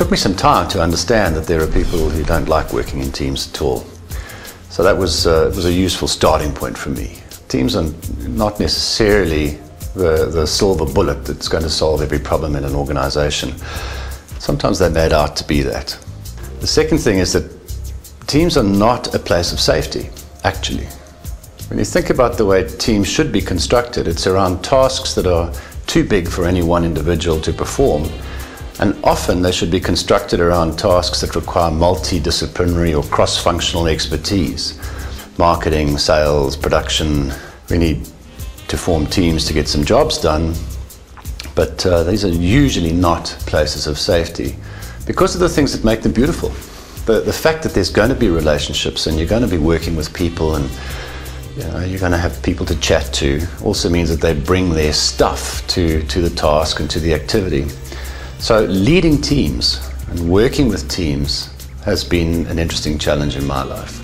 took me some time to understand that there are people who don't like working in teams at all. So that was a useful starting point for me. Teams are not necessarily the silver bullet that's going to solve every problem in an organization. Sometimes they're made out to be that. The second thing is that teams are not a place of safety, actually. When you think about the way teams should be constructed, it's around tasks that are too big for any one individual to perform. And often they should be constructed around tasks that require multidisciplinary or cross-functional expertise. Marketing, sales, production. We need to form teams to get some jobs done, but these are usually not places of safety because of the things that make them beautiful. The fact that there's going to be relationships and you're going to be working with people and you're going to have people to chat to also means that they bring their stuff to the task and to the activity. So leading teams and working with teams has been an interesting challenge in my life.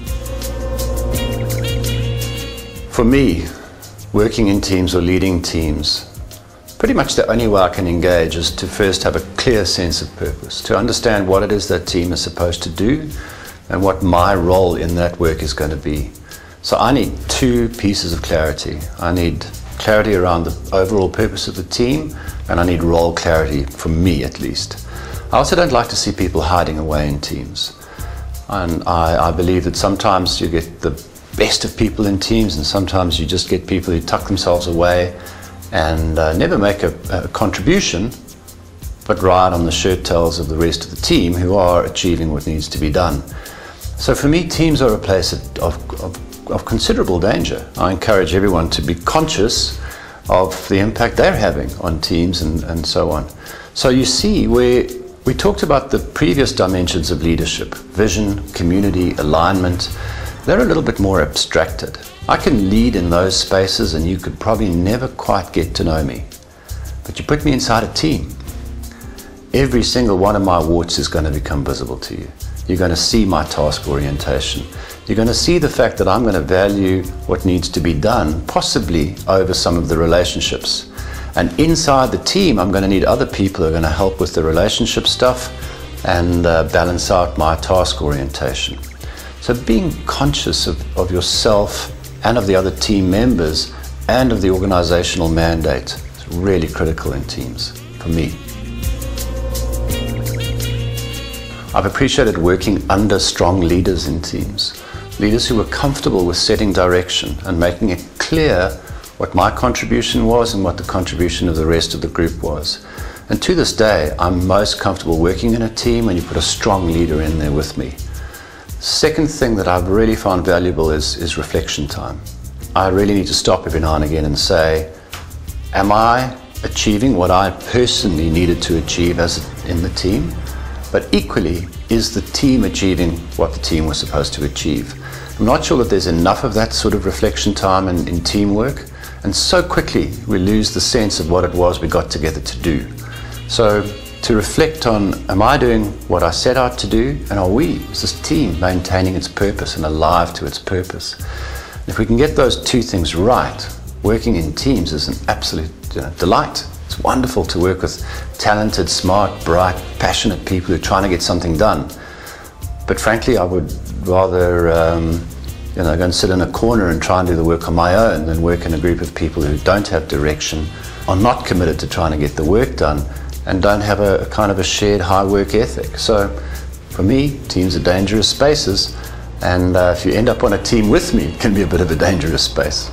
For me, working in teams or leading teams, pretty much the only way I can engage is to first have a clear sense of purpose, to understand what it is that team is supposed to do and what my role in that work is going to be. So I need two pieces of clarity. I need clarity around the overall purpose of the team, and I need role clarity, for me at least. I also don't like to see people hiding away in teams. And I believe that sometimes you get the best of people in teams, and sometimes you just get people who tuck themselves away and never make a contribution, but ride on the shirt tails of the rest of the team who are achieving what needs to be done. So for me, teams are a place of considerable danger. I encourage everyone to be conscious of the impact they're having on teams and so on. So you see, we talked about the previous dimensions of leadership: vision, community, alignment. They're a little bit more abstracted. I can lead in those spaces and you could probably never quite get to know me. But you put me inside a team, every single one of my warts is going to become visible to you. You're going to see my task orientation. You're going to see the fact that I'm going to value what needs to be done, possibly over some of the relationships. And inside the team, I'm going to need other people who are going to help with the relationship stuff and balance out my task orientation. So being conscious of yourself and of the other team members and of the organizational mandate is really critical in teams, for me. I've appreciated working under strong leaders in teams. Leaders who were comfortable with setting direction and making it clear what my contribution was and what the contribution of the rest of the group was. And to this day, I'm most comfortable working in a team when you put a strong leader in there with me. Second thing that I've really found valuable is reflection time. I really need to stop every now and again and say, am I achieving what I personally needed to achieve in the team? But equally, is the team achieving what the team was supposed to achieve? I'm not sure that there's enough of that sort of reflection time in teamwork, and so quickly we lose the sense of what it was we got together to do. So to reflect on, am I doing what I set out to do, and are we, as this team, maintaining its purpose and alive to its purpose? And if we can get those two things right, working in teams is an absolute delight. It's wonderful to work with talented, smart, bright, passionate people who are trying to get something done. But frankly, I would rather go and sit in a corner and try and do the work on my own than work in a group of people who don't have direction, are not committed to trying to get the work done, and don't have a kind of a shared high work ethic. So for me, teams are dangerous spaces, and if you end up on a team with me, it can be a bit of a dangerous space.